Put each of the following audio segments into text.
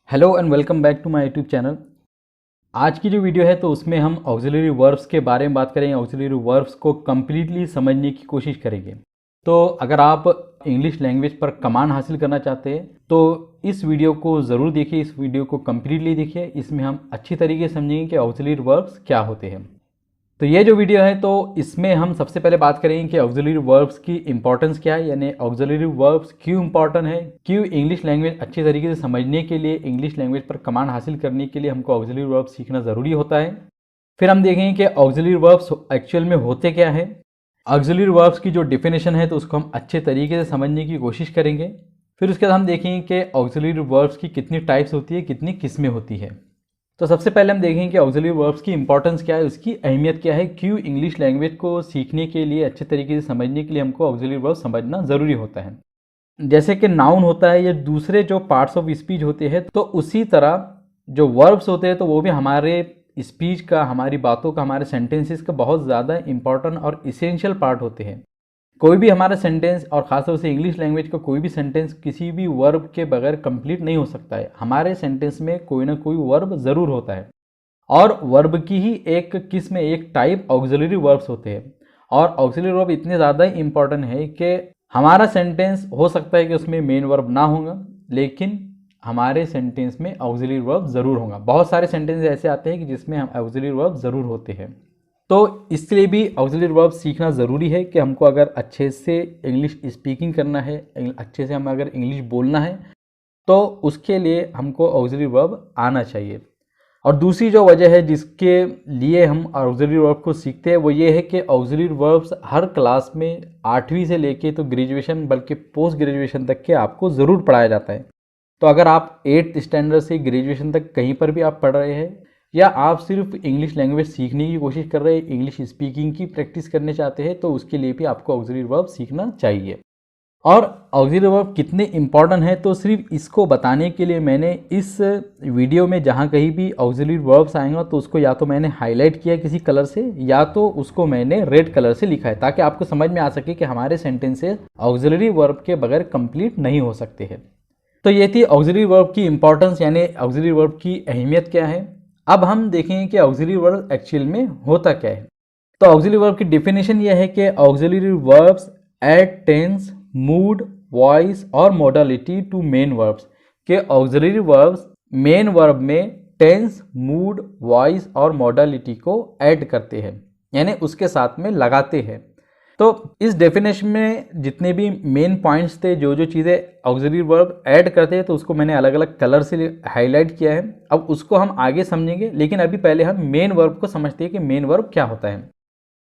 Hello and welcome back to my YouTube channel. आज की जो वीडियो है तो उसमें हम ऑक्सिलरी वर्ब्स के बारे में बात करेंगे। ऑक्सिलरी वर्ब्स को कम्प्लीटली समझने की कोशिश करेंगे। तो अगर आप इंग्लिश लैंग्वेज पर कमांड हासिल करना चाहते हैं तो इस वीडियो को ज़रूर देखिए। इस वीडियो को कम्प्लीटली देखिए। इसमें हम अच्छी तरीके से समझेंगे कि ऑक्सिलरी वर्ब्स क्या होते हैं। तो ये जो वीडियो है तो इसमें हम सबसे पहले बात करेंगे कि ऑक्सिलरी वर्ब्स की इंपॉर्टेंस क्या है, यानी ऑक्सिलरी वर्ब्स क्यों इंपॉर्टेंट है, क्यों इंग्लिश लैंग्वेज अच्छी तरीके से समझने के लिए, इंग्लिश लैंग्वेज पर कमांड हासिल करने के लिए हमको ऑक्सिलरी वर्ब्स सीखना ज़रूरी होता है। फिर हम देखेंगे कि ऑक्सिलरी वर्ब्स एक्चुअल में होते क्या है। ऑक्सिलरी वर्ब्स की जो डेफिनेशन है तो उसको हम अच्छे तरीके से समझने की कोशिश करेंगे। फिर उसके बाद हम देखेंगे कि ऑक्सिलरी वर्ब्स की कितनी टाइप्स होती है, कितनी किस्में होती है। तो सबसे पहले हम देखेंगे कि ऑक्सिलरी वर्ब्स की इंपॉर्टेंस क्या है, उसकी अहमियत क्या है, क्यों इंग्लिश लैंग्वेज को सीखने के लिए, अच्छे तरीके से समझने के लिए हमको ऑक्सिलरी वर्ब्स समझना ज़रूरी होता है। जैसे कि नाउन होता है या दूसरे जो पार्ट्स ऑफ स्पीच होते हैं, तो उसी तरह जो वर्ब्स होते हैं तो वो भी हमारे स्पीच का, हमारी बातों का, हमारे सेंटेंसेस का बहुत ज़्यादा इंपॉर्टेंट और इसेंशियल पार्ट होते हैं। कोई भी हमारा सेंटेंस, और ख़ासतौर से इंग्लिश लैंग्वेज का कोई भी सेंटेंस किसी भी वर्ब के बगैर कंप्लीट नहीं हो सकता है। हमारे सेंटेंस में कोई ना कोई वर्ब ज़रूर होता है, और वर्ब की ही एक किस्म, एक टाइप ऑक्सिलरी वर्ब्स होते हैं। और ऑक्सिलरी वर्ब इतने ज़्यादा इंपॉर्टेंट है कि हमारा सेंटेंस हो सकता है कि उसमें मेन वर्ब ना होगा, लेकिन हमारे सेंटेंस में ऑक्सिलरी वर्ब ज़रूर होगा। बहुत सारे सेंटेंस ऐसे आते हैं कि जिसमें हम ऑक्सिलरी वर्ब ज़रूर होते हैं। तो इसलिए भी ऑक्सिलरी वर्ब सीखना ज़रूरी है कि हमको अगर अच्छे से इंग्लिश स्पीकिंग करना है, अच्छे से हम अगर इंग्लिश बोलना है, तो उसके लिए हमको ऑक्सिलरी वर्ब आना चाहिए। और दूसरी जो वजह है जिसके लिए हम ऑक्सिलरी वर्ब को सीखते हैं वो ये है कि ऑक्सिलरी वर्ब्स हर क्लास में 8वीं से लेके तो ग्रेजुएशन, बल्कि पोस्ट ग्रेजुएशन तक के आपको ज़रूर पढ़ाया जाता है। तो अगर आप 8th स्टैंडर्ड से ग्रेजुएशन तक कहीं पर भी आप पढ़ रहे हैं, या आप सिर्फ इंग्लिश लैंग्वेज सीखने की कोशिश कर रहे हैं, इंग्लिश स्पीकिंग की प्रैक्टिस करने चाहते हैं, तो उसके लिए भी आपको ऑक्सिलरी वर्ब सीखना चाहिए। और ऑक्सिलरी वर्ब कितने इंपॉर्टेंट है तो सिर्फ इसको बताने के लिए मैंने इस वीडियो में जहाँ कहीं भी ऑक्सिलरी वर्ब्स आएंगे तो उसको या तो मैंने हाईलाइट किया किसी कलर से, या तो उसको मैंने रेड कलर से लिखा है, ताकि आपको समझ में आ सके कि हमारे सेंटेंसेस ऑक्सिलरी वर्ब के बगैर कंप्लीट नहीं हो सकते हैं। तो ये थी ऑक्सिलरी वर्ब की इंपॉर्टेंस, यानी ऑक्सिलरी वर्ब की अहमियत क्या है। अब हम देखेंगे कि ऑक्सिलरी वर्ब एक्चुअल में होता क्या है। तो ऑक्सिलरी वर्ब की डेफिनेशन ये है कि auxiliary verbs add tense, mood, voice और मॉडलिटी टू मेन वर्ब्स, के ऑक्सिलरी वर्ब्स मेन वर्ब में टेंस, मूड, वॉइस और मॉडलिटी को ऐड करते हैं, यानी उसके साथ में लगाते हैं। तो इस डेफिनेशन में जितने भी मेन पॉइंट्स थे, जो जो चीज़ें ऑक्सिलरी वर्ब ऐड करते हैं, तो उसको मैंने अलग अलग कलर से हाईलाइट किया है। अब उसको हम आगे समझेंगे, लेकिन अभी पहले हम मेन वर्ब को समझते हैं कि मेन वर्ब क्या होता है।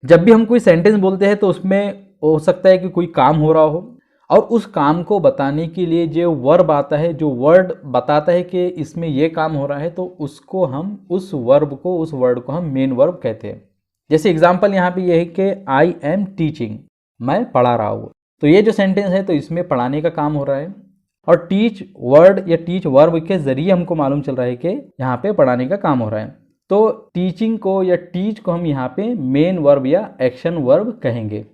जब भी हम कोई सेंटेंस बोलते हैं तो उसमें हो सकता है कि कोई काम हो रहा हो, और उस काम को बताने के लिए जो वर्ब आता है, जो वर्ड बताता है कि इसमें यह काम हो रहा है, तो उसको हम, उस वर्ब को, उस वर्ड को हम मेन वर्ब कहते हैं। जैसे एग्जाम्पल यहाँ पे ये है कि आई एम टीचिंग, मैं पढ़ा रहा हूँ। तो ये जो सेंटेंस है तो इसमें पढ़ाने का काम हो रहा है, और टीच वर्ड या टीच वर्ब के जरिए हमको मालूम चल रहा है कि यहाँ पे पढ़ाने का काम हो रहा है। तो टीचिंग को या टीच को हम यहाँ पे मेन वर्ब या एक्शन वर्ब कहेंगे।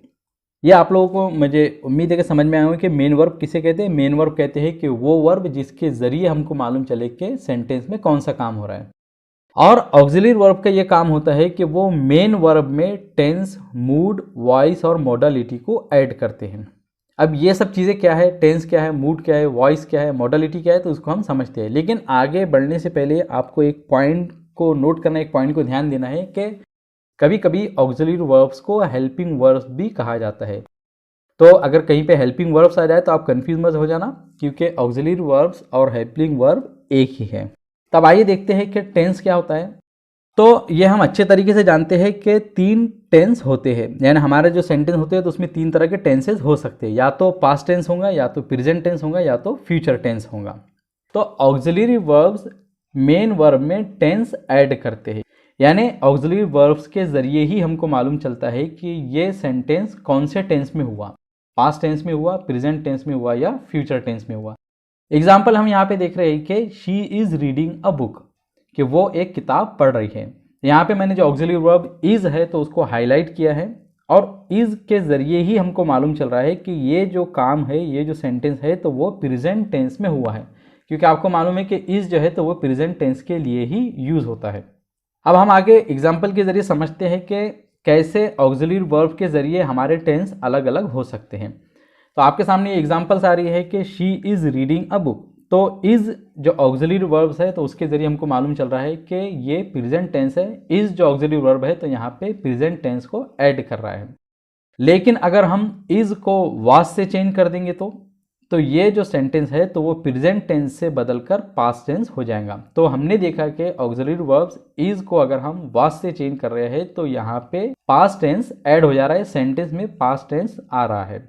ये आप लोगों को, मुझे उम्मीद है कि समझ में आया हो कि मेन वर्ब किसे कहते हैं। मेन वर्ब कहते हैं कि वो वर्ब जिसके जरिए हमको मालूम चले कि सेंटेंस में कौन सा काम हो रहा है। और ऑक्सिलरी वर्ब का ये काम होता है कि वो मेन वर्ब में टेंस, मूड, वॉइस और मॉडलिटी को ऐड करते हैं। अब ये सब चीज़ें क्या है, टेंस क्या है, मूड क्या है, वॉइस क्या है, मॉडलिटी क्या है, तो उसको हम समझते हैं। लेकिन आगे बढ़ने से पहले आपको एक पॉइंट को नोट करना, एक पॉइंट को ध्यान देना है कि कभी कभी ऑक्सिलरी वर्ब्स को हेल्पिंग वर्ब्स भी कहा जाता है। तो अगर कहीं पे हेल्पिंग वर्ब्स आ जाए तो आप कंफ्यूज मत हो जाना, क्योंकि ऑक्सिलरी वर्ब्स और हेल्पिंग वर्ब एक ही है। तब आइए देखते हैं कि टेंस क्या होता है। तो ये हम अच्छे तरीके से जानते हैं कि 3 टेंस होते हैं, यानी हमारे जो सेंटेंस होते हैं तो उसमें 3 तरह के टेंसेस हो सकते हैं, या तो पास्ट टेंस होगा, या तो प्रेजेंट टेंस होगा, या तो फ्यूचर टेंस होगा। तो ऑक्सिलरी वर्ब्स मेन वर्ब में टेंस ऐड करते हैं, यानी ऑक्सिलरी वर्ब्स के जरिए ही हमको मालूम चलता है कि ये सेंटेंस कौन से टेंस में हुआ, पास्ट टेंस में हुआ, प्रेजेंट टेंस में हुआ, या फ्यूचर टेंस में हुआ। एग्जाम्पल हम यहाँ पे देख रहे हैं कि she is reading a book, कि वो एक किताब पढ़ रही है। यहाँ पे मैंने जो ऑक्सिलरी वर्ब इज़ है तो उसको हाईलाइट किया है, और इज़ के ज़रिए ही हमको मालूम चल रहा है कि ये जो काम है, ये जो सेंटेंस है, तो वो प्रेजेंट टेंस में हुआ है, क्योंकि आपको मालूम है कि इज़ जो है तो वो प्रेजेंट टेंस के लिए ही यूज़ होता है। अब हम आगे एग्जाम्पल के ज़रिए समझते हैं कि कैसे ऑक्सिलरी वर्ब के ज़रिए हमारे टेंस अलग अलग हो सकते हैं। तो आपके सामने एग्जाम्पल्स आ रही है कि she is reading a book. तो इज़ जो ऑक्सिलरी वर्ब्स है तो उसके ज़रिए हमको मालूम चल रहा है कि ये प्रेजेंट टेंस है। इज़ जो ऑक्सिलरी वर्ब है तो यहाँ पे प्रेजेंट टेंस को ऐड कर रहा है। लेकिन अगर हम इज़ को वाज से चेंज कर देंगे तो ये जो सेंटेंस है तो वो प्रेजेंट टेंस से बदलकर पास्ट टेंस हो जाएगा। तो हमने देखा कि ऑक्सिलरी वर्ब्स इज़ को अगर हम वाज से चेंज कर रहे हैं तो यहाँ पे पास्ट टेंस ऐड हो जा रहा है, सेंटेंस में पास्ट टेंस आ रहा है।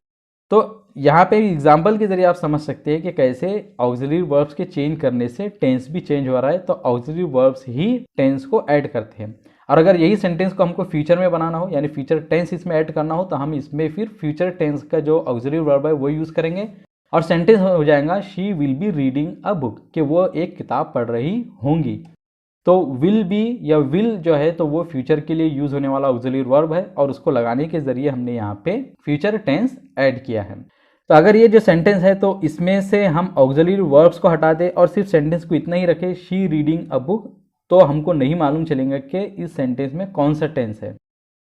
तो यहाँ पे एग्जाम्पल के जरिए आप समझ सकते हैं कि कैसे ऑक्सिलरी वर्ब्स के चेंज करने से टेंस भी चेंज हो रहा है। तो ऑक्सिलरी वर्ब्स ही टेंस को ऐड करते हैं। और अगर यही सेंटेंस को हमको फ्यूचर में बनाना हो यानी फ्यूचर टेंस इसमें ऐड करना हो तो हम इसमें फिर फ्यूचर टेंस का जो ऑक्सिलरी वर्ब है वो यूज़ करेंगे और सेंटेंस हो जाएगा she will be reading a book, कि वो एक किताब पढ़ रही होंगी। तो विल बी या विल जो है तो वो फ्यूचर के लिए यूज़ होने वाला ऑक्सिलरी वर्ब है और उसको लगाने के ज़रिए हमने यहाँ पे फ्यूचर टेंस ऐड किया है। तो अगर ये जो सेंटेंस है तो इसमें से हम ऑक्सिलरी वर्ब्स को हटा दें और सिर्फ सेंटेंस को इतना ही रखें शी रीडिंग अ बुक, तो हमको नहीं मालूम चलेगा कि इस सेंटेंस में कौन सा टेंस है।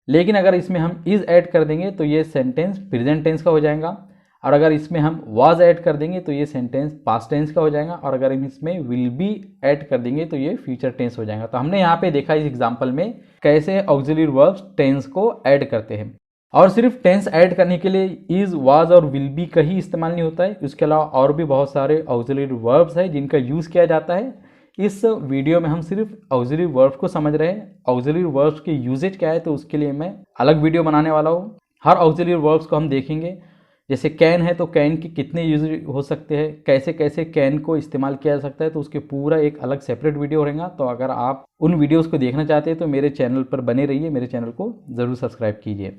लेकिन अगर इसमें हम इज़ ऐड कर देंगे तो ये सेंटेंस प्रेजेंट टेंस का हो जाएगा और अगर इसमें हम वाज ऐड कर देंगे तो ये सेंटेंस पास्ट टेंस का हो जाएगा और अगर हम इसमें विल बी ऐड कर देंगे तो ये फ्यूचर टेंस हो जाएगा। तो हमने यहाँ पे देखा इस एग्जाम्पल में कैसे ऑक्सिलरी वर्ब्स टेंस को ऐड करते हैं। और सिर्फ टेंस ऐड करने के लिए इज़ वाज और विल बी का ही इस्तेमाल नहीं होता है, इसके अलावा और भी बहुत सारे ऑक्सिलरी वर्ब्स हैं जिनका यूज़ किया जाता है। इस वीडियो में हम सिर्फ ऑक्सिलरी वर्ब्स को समझ रहे हैं। ऑक्सिलरी वर्ब्स के यूजेज क्या है तो उसके लिए मैं अलग वीडियो बनाने वाला हूँ। हर ऑक्सिलरी वर्ब्स को हम देखेंगे। जैसे कैन है तो कैन के कितने यूज हो सकते हैं, कैसे कैसे कैन को इस्तेमाल किया जा सकता है, तो उसके पूरा एक अलग सेपरेट वीडियो रहेगा। तो अगर आप उन वीडियोस को देखना चाहते हैं तो मेरे चैनल पर बने रहिए, मेरे चैनल को ज़रूर सब्सक्राइब कीजिए।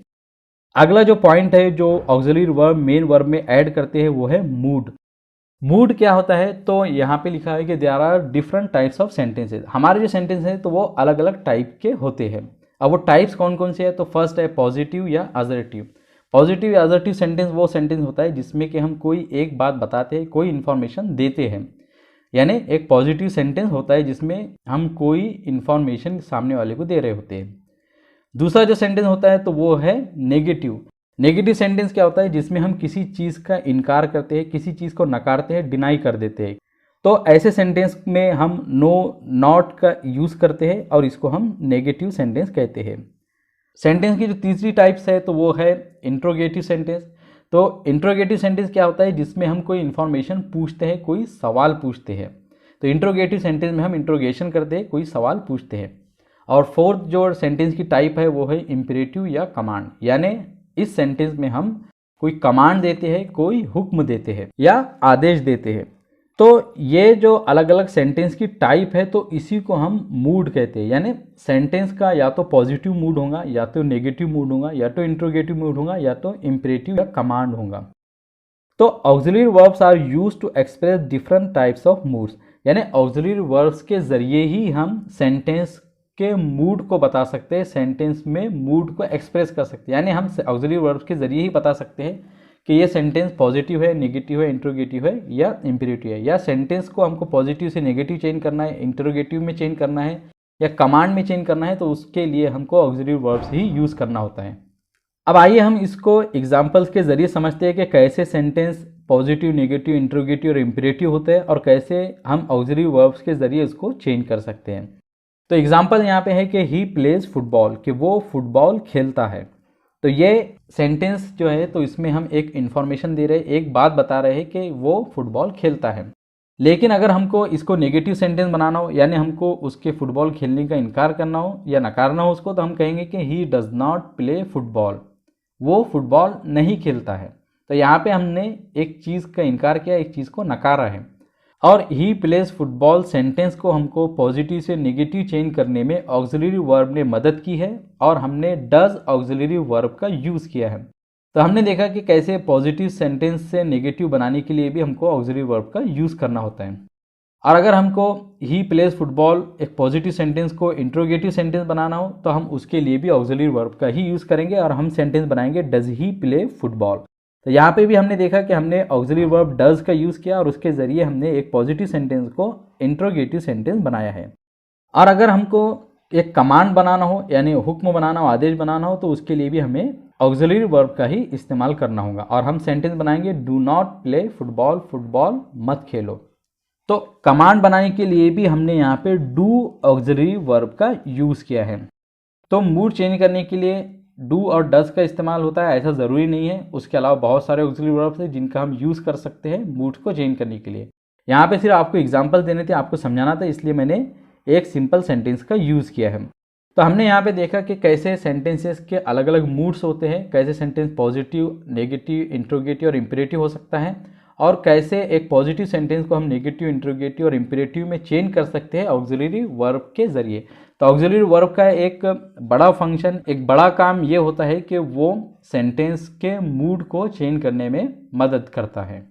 अगला जो पॉइंट है जो ऑक्सिलरी वर्ब मेन वर्ब में ऐड करते हैं वो है मूड। मूड क्या होता है तो यहाँ पे लिखा है कि there are different types of sentences. हमारे जो सेंटेंस हैं तो वो अलग अलग टाइप के होते हैं। अब वो टाइप्स कौन कौन से हैं तो फर्स्ट है पॉजिटिव या असर्टिव। पॉजिटिव या असर्टिव सेंटेंस वो सेंटेंस होता है जिसमें कि हम कोई एक बात बताते हैं, कोई इन्फॉर्मेशन देते हैं। यानी एक पॉजिटिव सेंटेंस होता है जिसमें हम कोई इन्फॉर्मेशन सामने वाले को दे रहे होते हैं। दूसरा जो सेंटेंस होता है तो वो है नेगेटिव। नेगेटिव सेंटेंस क्या होता है जिसमें हम किसी चीज़ का इनकार करते हैं, किसी चीज़ को नकारते हैं, डिनाई कर देते हैं। तो ऐसे सेंटेंस में हम नो नॉट का यूज़ करते हैं और इसको हम नेगेटिव सेंटेंस कहते हैं। सेंटेंस की जो तीसरी टाइप्स है तो वो है इंट्रोगेटिव सेंटेंस। तो इंट्रोगेटिव सेंटेंस क्या होता है जिसमें हम कोई इन्फॉर्मेशन पूछते हैं, कोई सवाल पूछते हैं। तो इंट्रोगेटिव सेंटेंस में हम इंट्रोगेशन करते हैं, कोई सवाल पूछते हैं। और फोर्थ जो सेंटेंस की टाइप है वो है इम्पेरेटिव या कमांड। यानी इस सेंटेंस में हम कोई कमांड देते हैं, कोई हुक्म देते हैं या आदेश देते हैं। तो ये जो अलग अलग सेंटेंस की टाइप है तो इसी को हम मूड कहते हैं। यानी सेंटेंस का या तो पॉजिटिव मूड होगा, या तो नेगेटिव मूड होगा, या तो इंट्रोगेटिव मूड होगा, या तो इम्पेरेटिव या कमांड होगा। तो auxiliary verbs are used to express different types of moods. यानी ऑक्सिलरी वर्ब्स के जरिए ही हम सेंटेंस के मूड को बता सकते हैं, सेंटेंस में मूड को एक्सप्रेस कर सकते हैं। यानी हम ऑक्सिलरी वर्ब्स के जरिए ही बता सकते हैं कि ये सेंटेंस पॉजिटिव है, नेगेटिव है, इंट्रोगेटिव है या इम्पेरेटिव है। या सेंटेंस को हमको पॉजिटिव से नेगेटिव चेंज करना है, इंट्रोगेटिव में चेंज करना है या कमांड में चेंज करना है, तो उसके लिए हमको ऑक्सिलरी वर्ब्स ही यूज़ करना होता है। अब आइए हम इसको एग्जाम्पल्स के जरिए समझते हैं कि कैसे सेंटेंस पॉजिटिव, नेगेटिव, इंट्रोगेटिव और इम्पेरेटिव होते हैं और कैसे हम ऑक्सिलरी वर्ब्स के जरिए उसको चेंज कर सकते हैं। तो एग्जाम्पल यहाँ पे है कि ही प्लेज फुटबॉल, कि वो फुटबॉल खेलता है। तो ये सेंटेंस जो है तो इसमें हम एक इन्फॉर्मेशन दे रहे हैं, एक बात बता रहे हैं कि वो फुटबॉल खेलता है। लेकिन अगर हमको इसको नेगेटिव सेंटेंस बनाना हो, यानी हमको उसके फुटबॉल खेलने का इनकार करना हो या नकारना हो उसको, तो हम कहेंगे कि he does not play football, वो फुटबॉल नहीं खेलता है। तो यहाँ पे हमने एक चीज़ का इनकार किया, एक चीज़ को नकारा है। और ही प्लेज फुटबॉल सेंटेंस को हमको पॉजिटिव से नेगेटिव चेंज करने में ऑक्सिलरी वर्ब ने मदद की है और हमने डज ऑक्सिलरी वर्ब का यूज़ किया है। तो हमने देखा कि कैसे पॉजिटिव सेंटेंस से नेगेटिव बनाने के लिए भी हमको ऑक्सिलरी वर्ब का यूज़ करना होता है। और अगर हमको ही प्लेज फुटबॉल एक पॉजिटिव सेंटेंस को इंट्रोगेटिव सेंटेंस बनाना हो तो हम उसके लिए भी ऑक्सिलरी वर्ब का ही यूज़ करेंगे और हम सेंटेंस बनाएंगे डज ही प्ले फुटबॉल। तो यहाँ पे भी हमने देखा कि हमने ऑक्सिलरी वर्ब डज का यूज़ किया और उसके ज़रिए हमने एक पॉजिटिव सेंटेंस को इंट्रोगेटिव सेंटेंस बनाया है। और अगर हमको एक कमांड बनाना हो, यानी हुक्म बनाना हो, आदेश बनाना हो, तो उसके लिए भी हमें ऑक्सिलरी वर्ब का ही इस्तेमाल करना होगा। और हम सेंटेंस बनाएंगे do not play football, football मत खेलो। तो कमांड बनाने के लिए भी हमने यहाँ पे डू ऑक्सिलरी वर्ब का यूज़ किया है। तो मूड चेंज करने के लिए डू और डज का इस्तेमाल होता है, ऐसा ज़रूरी नहीं है। उसके अलावा बहुत सारे ऑक्सिलरी वर्ब्स हैं जिनका हम यूज़ कर सकते हैं मूड को चेंज करने के लिए। यहाँ पे सिर्फ आपको एग्जांपल देने थे, आपको समझाना था, इसलिए मैंने एक सिंपल सेंटेंस का यूज़ किया है। तो हमने यहाँ पे देखा कि कैसे सेंटेंसेस के अलग अलग मूड्स होते हैं, कैसे सेंटेंस पॉजिटिव, नेगेटिव, इंट्रोगेटिव और इम्पेरेटिव हो सकता है, और कैसे एक पॉजिटिव सेंटेंस को हम नेगेटिव, इंट्रोगेटिव और इम्पेरेटिव में चेंज कर सकते हैं ऑक्सिलरी वर्ब के ज़रिए। तो ऑक्सिलरी वर्ब का एक बड़ा फंक्शन, एक बड़ा काम ये होता है कि वो सेंटेंस के मूड को चेंज करने में मदद करता है।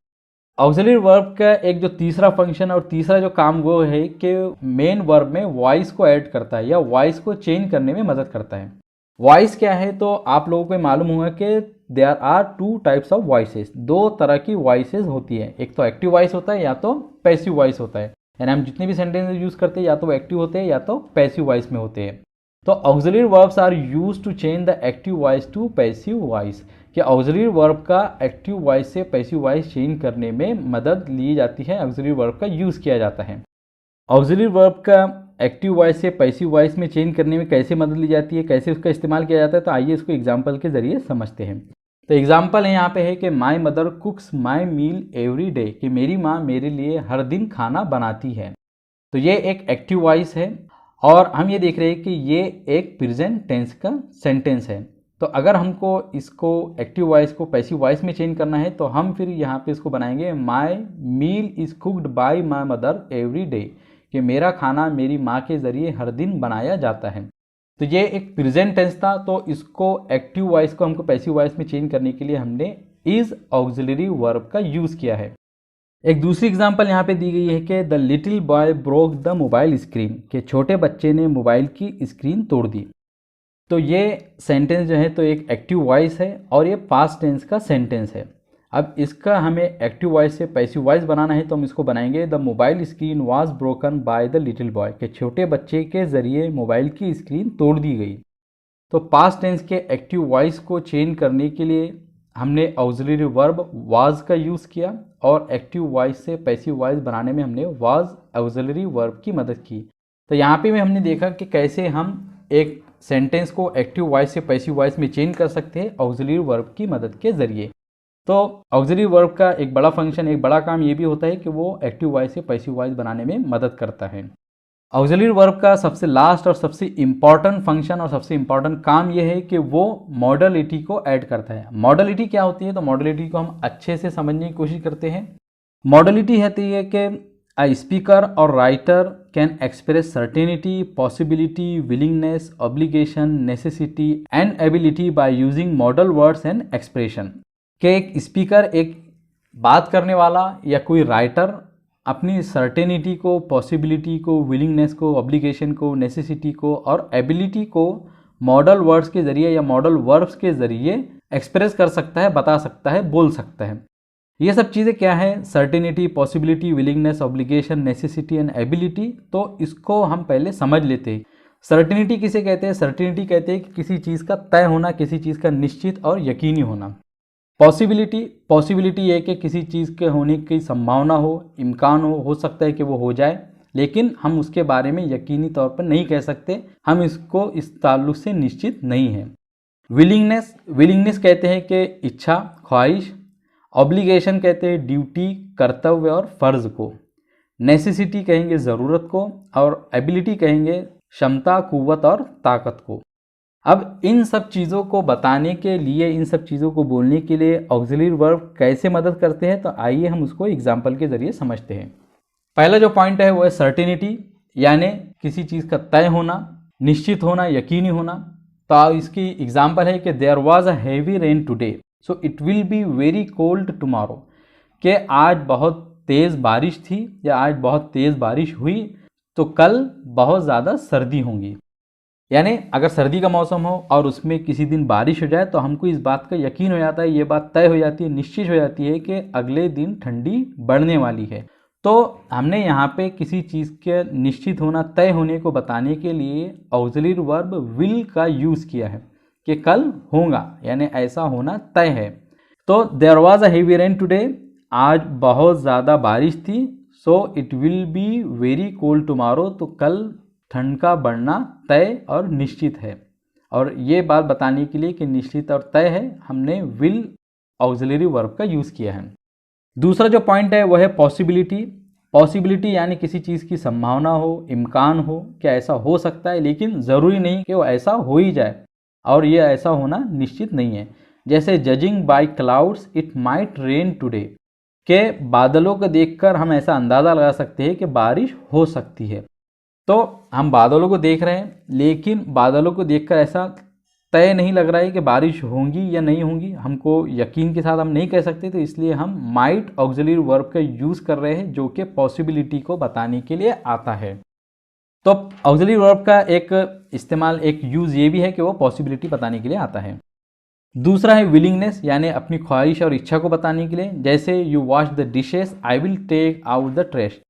ऑक्सिलरी वर्ब का एक जो तीसरा फंक्शन और तीसरा जो काम वो है कि मेन वर्ब में वॉइस को ऐड करता है या वॉइस को चेंज करने में मदद करता है। वॉइस क्या है, तो आप लोगों को मालूम होगा कि there are two types of voices, दो तरह की वॉइसेस होती है। एक तो एक्टिव वॉइस होता है या तो पैसिव वॉइस होता है। यानी हम जितने भी सेंटेंस यूज़ करते हैं या तो एक्टिव होते हैं या तो पैसिव वॉइस में होते हैं। तो auxiliary verbs are used to change the active voice to passive voice, कि ऑक्सिलरी वर्ब का एक्टिव वॉइस से पैसिव वॉइस चेंज करने में मदद ली जाती है, ऑक्सिलरी वर्ब का यूज़ किया जाता है। ऑक्सिलरी वर्ब का एक्टिव वॉइस से पैसिव वॉइस में चेंज करने में कैसे मदद ली जाती है, कैसे उसका इस्तेमाल किया जाता है, तो आइए इसको एग्जाम्पल के जरिए समझते हैं। तो एग्जाम्पल है यहाँ पे है कि my mother cooks my meal every day, कि मेरी माँ मेरे लिए हर दिन खाना बनाती है। तो ये एक एक्टिव वॉइस है और हम ये देख रहे हैं कि ये एक प्रेजेंट टेंस का सेंटेंस है। तो अगर हमको इसको एक्टिव वॉइस को पैसिव वॉइस में चेंज करना है तो हम फिर यहाँ पे इसको बनाएंगे my meal is cooked by my mother every day, कि मेरा खाना मेरी माँ के ज़रिए हर दिन बनाया जाता है। तो ये एक प्रेजेंट टेंस था, तो इसको एक्टिव वॉइस को हमको पैसिव वॉइस में चेंज करने के लिए हमने इज़ ऑक्सिलरी वर्ब का यूज़ किया है। एक दूसरी एग्जांपल यहाँ पे दी गई है कि the little boy broke the mobile screen, के छोटे बच्चे ने मोबाइल की स्क्रीन तोड़ दी। तो ये सेंटेंस जो है तो एक एक्टिव वॉइस है और ये पास्ट टेंस का सेंटेंस है। अब इसका हमें एक्टिव वॉइस से पैसिव वॉइस बनाना है, तो हम इसको बनाएंगे the mobile screen was broken by the little boy, के छोटे बच्चे के ज़रिए मोबाइल की स्क्रीन तोड़ दी गई। तो पास्ट टेंस के एक्टिव वॉइस को चेंज करने के लिए हमने ऑक्सिलरी वर्ब वाज का यूज़ किया और एक्टिव वॉइस से पैसिव वॉइस बनाने में हमने वाज ऑक्सिलरी वर्ब की मदद की। तो यहाँ पे भी हमने देखा कि कैसे हम एक सेंटेंस को एक्टिव वॉइस से पैसिव वॉइस में चेंज कर सकते हैं ऑक्सिलरी वर्ब की मदद के ज़रिए। तो ऑक्सिलरी वर्ब का एक बड़ा फंक्शन, एक बड़ा काम ये भी होता है कि वो एक्टिव वॉइस से पैसिव वॉइस बनाने में मदद करता है। ऑक्सिलरी वर्ब का सबसे लास्ट और सबसे इम्पॉर्टेंट फंक्शन और सबसे इम्पॉर्टेंट काम यह है कि वो मॉडलिटी को ऐड करता है। मॉडलिटी क्या होती है, तो मॉडलिटी को हम अच्छे से समझने की कोशिश करते हैं। मॉडलिटी होती है कि अ स्पीकर और writer can express certainty, possibility, willingness, obligation, necessity and ability by using model words and expression, के एक स्पीकर, एक बात करने वाला या कोई राइटर अपनी सर्टेनिटी को, पॉसिबिलिटी को, विलिंगनेस को, ऑब्लिगेशन को, नेसेसिटी को और एबिलिटी को मॉडल वर्ड्स के ज़रिए या मॉडल वर्ब्स के ज़रिए एक्सप्रेस कर सकता है, बता सकता है, बोल सकता है। ये सब चीज़ें क्या है, certainty, possibility, willingness, obligation, necessity and ability. तो इसको हम पहले समझ लेते हैं। सर्टेनिटी किसे कहते हैं? सर्टेनिटी कहते हैं कि किसी चीज़ का तय होना, किसी चीज़ का निश्चित और यकीनी होना। पॉसिबिलिटी है कि किसी चीज़ के होने की संभावना हो, इम्कान हो सकता है कि वो हो जाए, लेकिन हम उसके बारे में यकीनी तौर पर नहीं कह सकते, हम इसको इस ताल्लुक से निश्चित नहीं हैं। विलिंगनेस कहते हैं कि इच्छा, ख्वाहिश। ऑब्लिगेशन कहते हैं ड्यूटी, कर्तव्य और फ़र्ज़ को। नेसेसिटी कहेंगे ज़रूरत को और एबिलिटी कहेंगे क्षमता, कुव्वत और ताकत को। अब इन सब चीज़ों को बताने के लिए, इन सब चीज़ों को बोलने के लिए ऑक्सिलरी वर्ब कैसे मदद करते हैं, तो आइए हम उसको एग्जाम्पल के ज़रिए समझते हैं। पहला जो पॉइंट है वो है सर्टेनिटी, यानी किसी चीज़ का तय होना, निश्चित होना, यकीनी होना। तो इसकी एग्जाम्पल है कि there was a heavy rain today so it will be very cold tomorrow, कि आज बहुत तेज़ बारिश थी या आज बहुत तेज़ बारिश हुई तो कल बहुत ज़्यादा सर्दी होंगी। यानी अगर सर्दी का मौसम हो और उसमें किसी दिन बारिश हो जाए तो हमको इस बात का यकीन हो जाता है, ये बात तय हो जाती है, निश्चित हो जाती है कि अगले दिन ठंडी बढ़ने वाली है। तो हमने यहाँ पे किसी चीज़ के निश्चित होना, तय होने को बताने के लिए ऑक्सिलरी वर्ब विल का यूज़ किया है कि कल होगा, यानी ऐसा होना तय है। तो there was a heavy rain today, आज बहुत ज़्यादा बारिश थी। So it will be very cold tomorrow, तो कल ठंड का बढ़ना तय और निश्चित है। और ये बात बताने के लिए कि निश्चित और तय है, हमने विल ऑक्सिलरी वर्ब का यूज़ किया है। दूसरा जो पॉइंट है वो है पॉसिबिलिटी। पॉसिबिलिटी यानी किसी चीज़ की संभावना हो, इम्कान हो, क्या ऐसा हो सकता है, लेकिन ज़रूरी नहीं कि वो ऐसा हो ही जाए, और ये ऐसा होना निश्चित नहीं है। जैसे judging by clouds it might rain today, के बादलों को देखकर हम ऐसा अंदाज़ा लगा सकते हैं कि बारिश हो सकती है। तो हम बादलों को देख रहे हैं, लेकिन बादलों को देखकर ऐसा तय नहीं लग रहा है कि बारिश होंगी या नहीं होंगी, हमको यकीन के साथ हम नहीं कह सकते, तो इसलिए हम माइट ऑक्सिलरी वर्ब का यूज़ कर रहे हैं, जो कि पॉसिबिलिटी को बताने के लिए आता है। तो ऑक्सिलरी वर्ब का एक इस्तेमाल, एक यूज़ ये भी है कि वो पॉसिबिलिटी बताने के लिए आता है। दूसरा है विलिंगनेस, यानी अपनी ख्वाहिश और इच्छा को बताने के लिए। जैसे you wash the dishes I will take out the trash,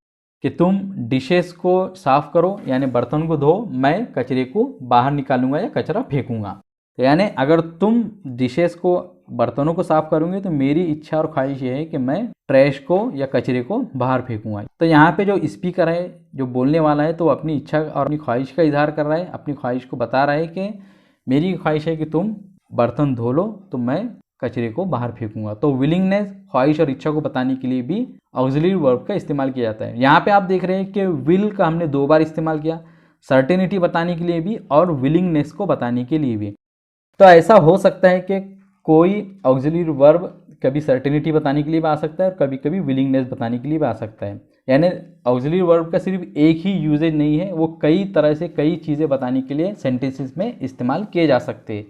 कि तुम डिशेस को साफ करो यानी बर्तन को धो, मैं कचरे को बाहर निकालूंगा या कचरा फेंकूंगा। तो यानी अगर तुम डिशेस को, बर्तनों को साफ करोगे तो मेरी इच्छा और ख्वाहिश ये है कि मैं ट्रैश को या कचरे को बाहर फेंकूंगा। तो यहाँ पे जो स्पीकर है, जो बोलने वाला है, तो वो अपनी इच्छा और अपनी ख्वाहिश का इजहार कर रहा है, अपनी ख्वाहिश को बता रहा है कि मेरी ख्वाहिश है कि तुम बर्तन धो लो, तो मैं कचरे को बाहर फेंकूंगा। तो विलिंगनेस, ख्वाहिश और इच्छा को बताने के लिए भी ऑक्सिलरी वर्ब का इस्तेमाल किया जाता है। यहाँ पे आप देख रहे हैं कि विल का हमने 2 बार इस्तेमाल किया, सर्टेनिटी बताने के लिए भी और विलिंगनेस को बताने के लिए भी। तो ऐसा हो सकता है कि कोई ऑक्सिलरी वर्ब कभी सर्टेनिटी बताने के लिए भी आ सकता है और कभी कभी विलिंगनेस बताने के लिए भी आ सकता है। यानी ऑक्सिलरी वर्ब का सिर्फ एक ही यूजेज नहीं है, वो कई तरह से कई चीज़ें बताने के लिए सेंटेंसेस में इस्तेमाल किए जा सकते हैं।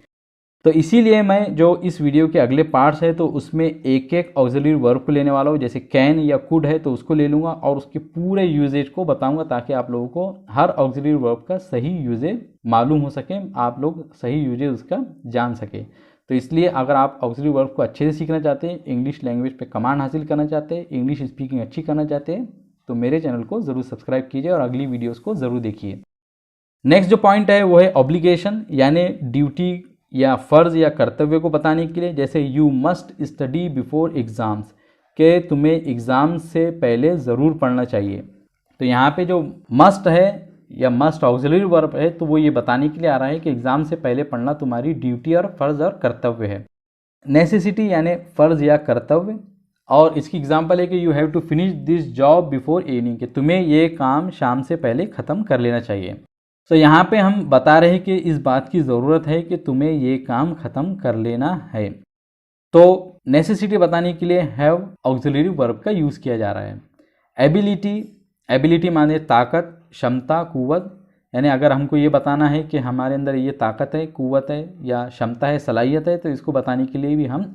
तो इसीलिए मैं जो इस वीडियो के अगले पार्ट्स है तो उसमें एक एक ऑक्सिलरी वर्ब को लेने वाला हूँ। जैसे कैन या कुड है तो उसको ले लूँगा और उसके पूरे यूजेज को बताऊँगा, ताकि आप लोगों को हर ऑक्सिलरी वर्ब का सही यूजेज मालूम हो सके, आप लोग सही यूजेज उसका जान सके। तो इसलिए अगर आप ऑक्सिलरी वर्ब को अच्छे से सीखना चाहते हैं, इंग्लिश लैंग्वेज पे कमांड हासिल करना चाहते हैं, इंग्लिश स्पीकिंग अच्छी करना चाहते हैं, तो मेरे चैनल को ज़रूर सब्सक्राइब कीजिए और अगली वीडियोज़ को ज़रूर देखिए। नेक्स्ट जो पॉइंट है वो है ऑब्लिगेशन, यानी ड्यूटी या फ़र्ज़ या कर्तव्य को बताने के लिए। जैसे you must study before exams, के तुम्हें एग्ज़ाम से पहले ज़रूर पढ़ना चाहिए। तो यहाँ पे जो मस्ट है या मस्ट ऑक्सिलरी वर्ब है, तो वो ये बताने के लिए आ रहा है कि एग्ज़ाम से पहले पढ़ना तुम्हारी ड्यूटी और फ़र्ज़ और कर्तव्य है। नेसेसिटी यानी फ़र्ज़ या कर्तव्य, और इसकी एग्जांपल है कि you have to finish this job before evening, कि तुम्हें ये काम शाम से पहले ख़त्म कर लेना चाहिए। तो यहाँ पे हम बता रहे हैं कि इस बात की ज़रूरत है कि तुम्हें ये काम ख़त्म कर लेना है। तो नेसेसिटी बताने के लिए हैव ऑक्सिलरी वर्ब का यूज़ किया जा रहा है। एबिलिटी, एबिलिटी माने ताकत, क्षमता, कुव्वत, यानी अगर हमको ये बताना है कि हमारे अंदर ये ताकत है, कुव्वत है या क्षमता है, सलाहियत है, तो इसको बताने के लिए भी हम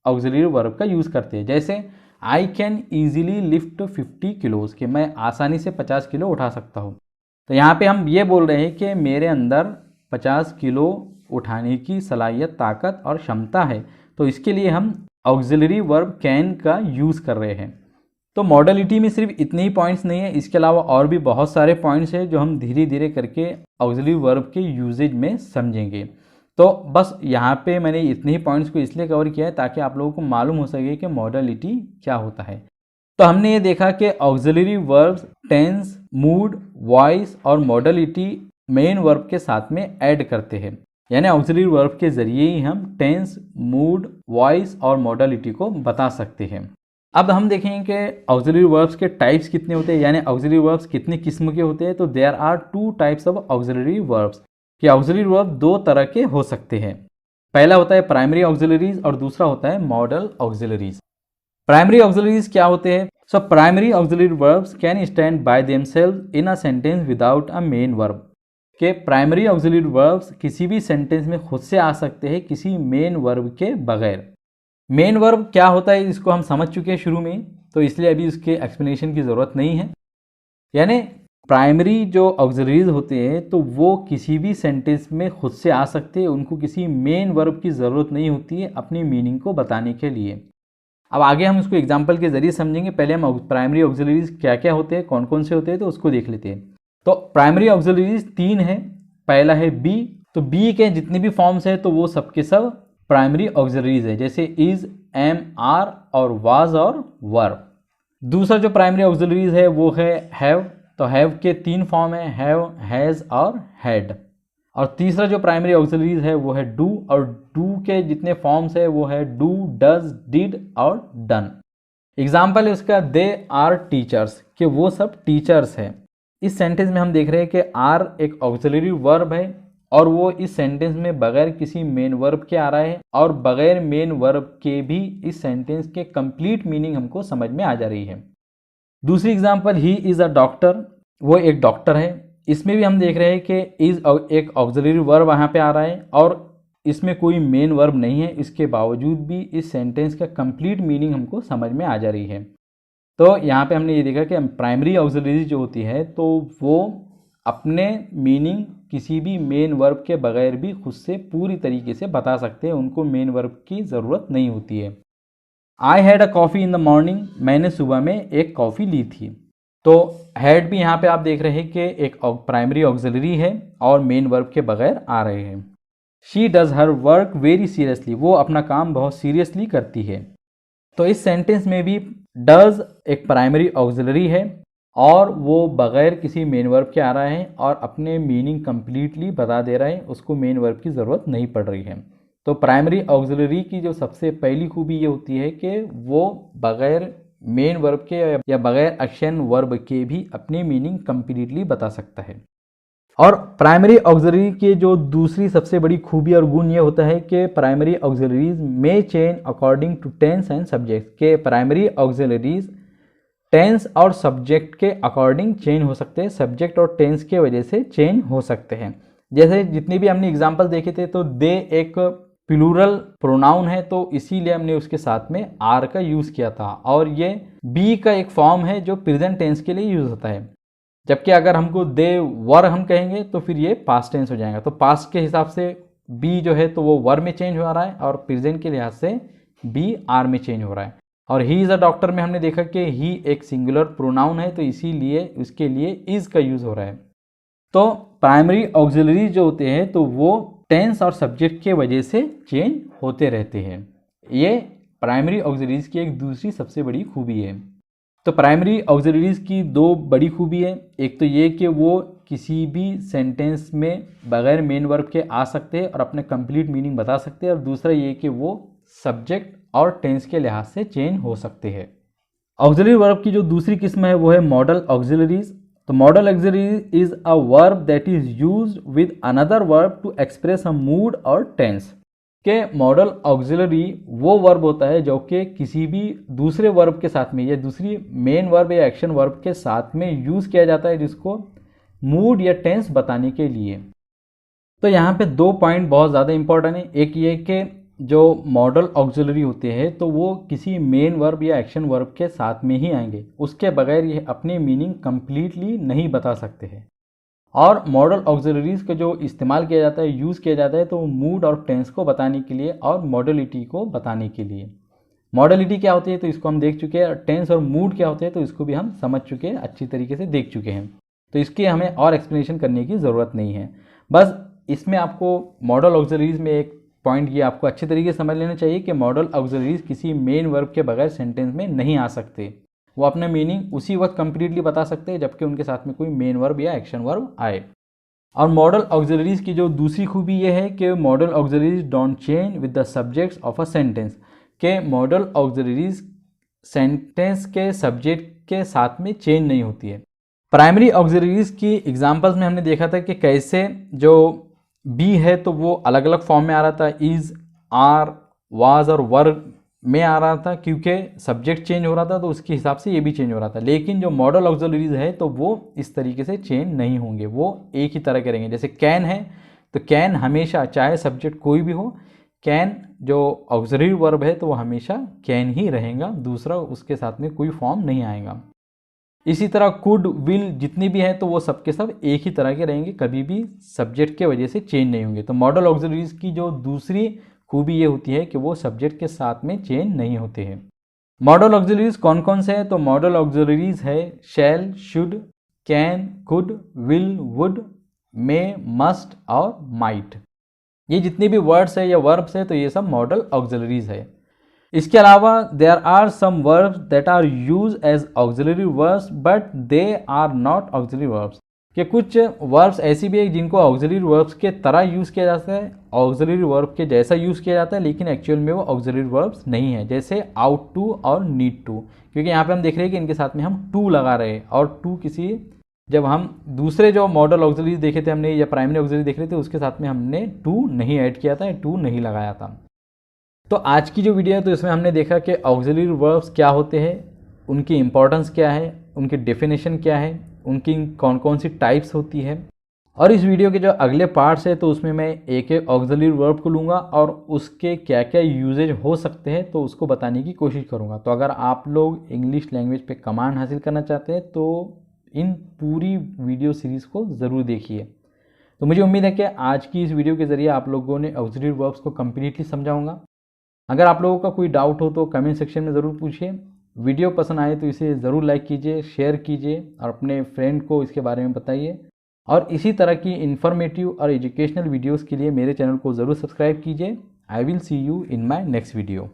ऑक्सिलरी वर्ब का यूज़ करते हैं। जैसे I can easily lift 50 kilos, कि मैं आसानी से 50 किलो उठा सकता हूँ। तो यहाँ पे हम ये बोल रहे हैं कि मेरे अंदर 50 किलो उठाने की सलाहियत, ताकत और क्षमता है, तो इसके लिए हम ऑक्सिलरी वर्ब कैन का यूज़ कर रहे हैं। तो मॉडलिटी में सिर्फ इतने ही पॉइंट्स नहीं है, इसके अलावा और भी बहुत सारे पॉइंट्स हैं जो हम धीरे धीरे करके ऑक्सिलरी वर्ब के यूजेज में समझेंगे। तो बस यहाँ पे मैंने इतने ही पॉइंट्स को इसलिए कवर किया है ताकि आप लोगों को मालूम हो सके कि मॉडलिटी क्या होता है। तो हमने ये देखा कि auxiliary verbs tense, mood, voice और मॉडलिटी मेन वर्ब के साथ में ऐड करते हैं, यानी ऑक्सिलरी वर्ब के ज़रिए ही हम टेंस, मूड, वॉइस और मॉडलिटी को बता सकते हैं। अब हम देखेंगे कि ऑक्सिलरी वर्ब्स के टाइप्स कितने होते हैं, यानी ऑक्सिलरी वर्ब्स कितने किस्म के होते हैं। तो there are 2 types of auxiliary verbs, कि ऑक्सिलरी वर्ब 2 तरह के हो सकते हैं। पहला होता है प्राइमरी ऑक्सिलरीज और दूसरा होता है मॉडल ऑक्सिलरीज। प्राइमरी ऑक्सिलरीज क्या होते हैं? So primary auxiliary verbs can stand by themselves in a sentence without a main verb, के प्राइमरी ऑक्सिलरी वर्ब्स किसी भी सेंटेंस में खुद से आ सकते हैं किसी मेन वर्ब के बगैर। मेन वर्ब क्या होता है इसको हम समझ चुके हैं शुरू में, तो इसलिए अभी उसके एक्सप्लेनेशन की ज़रूरत नहीं है। यानी प्राइमरी जो ऑक्सिलरीज होते हैं तो वो किसी भी सेंटेंस में खुद से आ सकते हैं, उनको किसी मेन वर्ब की ज़रूरत नहीं होती है अपनी मीनिंग को बताने के लिए। अब आगे हम उसको एग्जाम्पल के ज़रिए समझेंगे। पहले हम प्राइमरी ऑक्सिलरीज क्या क्या होते हैं, कौन कौन से होते हैं, तो उसको देख लेते हैं। तो प्राइमरी ऑक्सिलरीज 3 है। पहला है बी। तो बी के जितने भी फॉर्म्स हैं तो वो सबके सब प्राइमरी ऑक्सिलरीज है, जैसे इज, एम, आर और वाज और वर। दूसरा जो प्राइमरी ऑक्सिलरीज है वो है हैव। तो हैव के 3 फॉर्म है, हैव, हैज़ और हैड। और तीसरा जो प्राइमरी ऑक्सिलरीज है वो है डू, और डू के जितने फॉर्म्स है वो है डू, डज, डिड और डन। एग्जाम्पल है उसका दे आर टीचर्स, कि वो सब टीचर्स है। इस सेंटेंस में हम देख रहे हैं कि आर एक ऑक्सिलरी वर्ब है और वो इस सेंटेंस में बगैर किसी मेन वर्ब के आ रहा है, और बगैर मेन वर्ब के भी इस सेंटेंस के कंप्लीट मीनिंग हमको समझ में आ जा रही है। दूसरी example he is a doctor, वो एक डॉक्टर है। इसमें भी हम देख रहे हैं कि इज़ एक ऑक्सिलरी वर्ब यहाँ पे आ रहा है और इसमें कोई मेन वर्ब नहीं है, इसके बावजूद भी इस सेंटेंस का कंप्लीट मीनिंग हमको समझ में आ जा रही है। तो यहाँ पे हमने ये देखा कि प्राइमरी ऑक्सिलरी जो होती है तो वो अपने मीनिंग किसी भी मेन वर्ब के बगैर भी खुद से पूरी तरीके से बता सकते हैं, उनको मेन वर्ब की ज़रूरत नहीं होती है। I had a coffee in the morning, मैंने सुबह में एक कॉफ़ी ली थी। तो हैड भी यहाँ पे आप देख रहे हैं कि एक प्राइमरी ऑक्सिलरी है और मेन वर्ब के बगैर आ रहे हैं। She does her work very seriously, वो अपना काम बहुत सीरियसली करती है। तो इस सेंटेंस में भी डज़ एक प्राइमरी ऑक्सिलरी है और वो बगैर किसी मेन वर्ब के आ रहा है और अपने मीनिंग कंप्लीटली बता दे रहा है, उसको मेन वर्ब की ज़रूरत नहीं पड़ रही है। तो प्राइमरी ऑक्सिलरी की जो सबसे पहली खूबी ये होती है कि वो बगैर मेन वर्ब के या बगैर एक्शन वर्ब के भी अपनी मीनिंग कंप्लीटली बता सकता है। और प्राइमरी ऑक्सिलरी की जो दूसरी सबसे बड़ी खूबी और गुण ये होता है कि प्राइमरी ऑक्सिलरीज में change according to tense and subject, के प्राइमरी ऑक्सिलरीज टेंस और सब्जेक्ट के अकॉर्डिंग चेंज हो सकते हैं, सब्जेक्ट और टेंस के वजह से चेंज हो सकते हैं। जैसे जितने भी हमने एग्जाम्पल देखे थे तो दे एक प्लूरल प्रोनाउन है तो इसीलिए हमने उसके साथ में आर का यूज़ किया था, और ये बी का एक फॉर्म है जो प्रेजेंट टेंस के लिए यूज़ होता है। जबकि अगर हमको दे वर हम कहेंगे तो फिर ये पास्ट टेंस हो जाएगा। तो पास्ट के हिसाब से बी जो है तो वो वर में चेंज हो रहा है और प्रेजेंट के लिहाज से बी आर में चेंज हो रहा है। और ही इज़ अ डॉक्टर में हमने देखा कि ही एक सिंगुलर प्रोनाउन है तो इसीलिए उसके लिए इज़ का यूज़ हो रहा है। तो प्राइमरी ऑक्सिलरी जो होते हैं तो वो टेंस और सब्जेक्ट के वजह से चेंज होते रहते हैं। ये प्राइमरी ऑक्सिलरीज की एक दूसरी सबसे बड़ी खूबी है। तो प्राइमरी ऑक्सिलरीज की 2 बड़ी खूबी है। एक तो ये कि वो किसी भी सेंटेंस में बगैर मेन वर्ब के आ सकते हैं और अपने कंप्लीट मीनिंग बता सकते हैं, और दूसरा ये कि वो सब्जेक्ट और टेंस के लिहाज से चेंज हो सकते हैं। ऑक्सिलरी वर्ब की जो दूसरी किस्म है वो है मॉडल ऑक्सिलरीज। तो modal auxiliary is a verb that is used with another verb to express a mood और टेंस, के मॉडल ऑक्सिलरी वो वर्ब होता है जो कि किसी भी दूसरे वर्ब के साथ में या दूसरी मेन वर्ब या एक्शन वर्ब के साथ में यूज़ किया जाता है जिसको मूड या टेंस बताने के लिए। तो यहाँ पे 2 पॉइंट बहुत ज़्यादा इंपॉर्टेंट है। एक ये कि जो मॉडल ऑक्सिलरी होते हैं तो वो किसी मेन वर्ब या एक्शन वर्ब के साथ में ही आएंगे, उसके बगैर ये अपनी मीनिंग कंप्लीटली नहीं बता सकते हैं। और मॉडल ऑक्सिलरीज का जो इस्तेमाल किया जाता है, यूज़ किया जाता है, तो मूड और टेंस को बताने के लिए और मॉडलिटी को बताने के लिए। मॉडलिटी क्या होती है तो इसको हम देख चुके हैं, टेंस और मूड क्या होते हैं तो इसको भी हम समझ चुके हैं, अच्छी तरीके से देख चुके हैं, तो इसकी हमें और एक्सप्लेनेशन करने की ज़रूरत नहीं है। बस इसमें आपको मॉडल ऑक्सिलरीज में एक पॉइंट ये आपको अच्छे तरीके से समझ लेना चाहिए कि मॉडल ऑक्सिलरीज किसी मेन वर्ब के बगैर सेंटेंस में नहीं आ सकते। वो अपना मीनिंग उसी वक्त कंप्लीटली बता सकते हैं जबकि उनके साथ में कोई मेन वर्ब या एक्शन वर्ब आए। और मॉडल ऑक्सिलरीज की जो दूसरी खूबी ये है कि model auxiliaries don't change with the subjects of a sentence, के मॉडल ऑक्सिलरीज सेंटेंस के सब्जेक्ट के साथ में चेंज नहीं होती है। प्राइमरी ऑक्सिलरीज की एग्जांपल्स में हमने देखा था कि कैसे जो बी है तो वो अलग अलग फॉर्म में आ रहा था, इज, आर, वाज और वर में आ रहा था क्योंकि सब्जेक्ट चेंज हो रहा था तो उसके हिसाब से ये भी चेंज हो रहा था। लेकिन जो मॉडल ऑक्सिलरीज है तो वो इस तरीके से चेंज नहीं होंगे, वो एक ही तरह करेंगे। जैसे कैन है तो कैन हमेशा चाहे सब्जेक्ट कोई भी हो, कैन जो ऑक्सिलरी वर्ब है तो वो हमेशा कैन ही रहेगा, दूसरा उसके साथ में कोई फॉर्म नहीं आएगा। इसी तरह कुड, विल जितनी भी हैं तो वो सब के सब एक ही तरह के रहेंगे, कभी भी सब्जेक्ट के वजह से चेंज नहीं होंगे। तो मॉडल ऑक्सिलरीज की जो दूसरी खूबी ये होती है कि वो सब्जेक्ट के साथ में चेंज नहीं होते हैं। मॉडल ऑक्सिलरीज कौन कौन से हैं? तो मॉडल ऑक्सिलरीज है shall, should, can, could, will, would, may, must और माइट। ये जितने भी वर्ड्स है या वर्ब्स है तो ये सब मॉडल ऑक्सिलरीज है। इसके अलावा there are some verbs that are use as auxiliary verbs but they are not auxiliary verbs, कि कुछ वर्ब्स ऐसी भी है जिनको ऑक्सिलरी वर्ब्स के तरह यूज़ किया जाता है, ऑक्सिलरी वर्ब के जैसा यूज़ किया जाता है, लेकिन एक्चुअल में वो ऑक्सिलरी वर्ब्स नहीं है, जैसे आउट टू और नीड टू। क्योंकि यहाँ पे हम देख रहे हैं कि इनके साथ में हम टू लगा रहे हैं, और टू किसी, जब हम दूसरे जो मॉडल ऑक्सिलरी देखे थे हमने या प्राइमरी ऑक्सिलरी देख रहे थे उसके साथ में हमने टू नहीं ऐड किया था, टू नहीं लगाया था। तो आज की जो वीडियो है तो इसमें हमने देखा कि ऑक्सिलरी वर्ब्स क्या होते हैं, उनकी इंपॉर्टेंस क्या है, उनकी डेफिनेशन क्या है, उनकी कौन कौन सी टाइप्स होती है। और इस वीडियो के जो अगले पार्ट्स है तो उसमें मैं एक एक ऑक्सिलरी वर्ब को लूँगा और उसके क्या क्या यूजेज हो सकते हैं तो उसको बताने की कोशिश करूँगा। तो अगर आप लोग इंग्लिश लैंग्वेज पे कमांड हासिल करना चाहते हैं तो इन पूरी वीडियो सीरीज़ को ज़रूर देखिए। तो मुझे उम्मीद है कि आज की इस वीडियो के ज़रिए आप लोगों ने ऑक्सिलरी वर्ब्स को कम्प्लीटली समझाऊँगा। अगर आप लोगों का कोई डाउट हो तो कमेंट सेक्शन में ज़रूर पूछिए। वीडियो पसंद आए तो इसे ज़रूर लाइक कीजिए, शेयर कीजिए और अपने फ्रेंड को इसके बारे में बताइए। और इसी तरह की इन्फॉर्मेटिव और एजुकेशनल वीडियोस के लिए मेरे चैनल को ज़रूर सब्सक्राइब कीजिए। I will see you in my next video.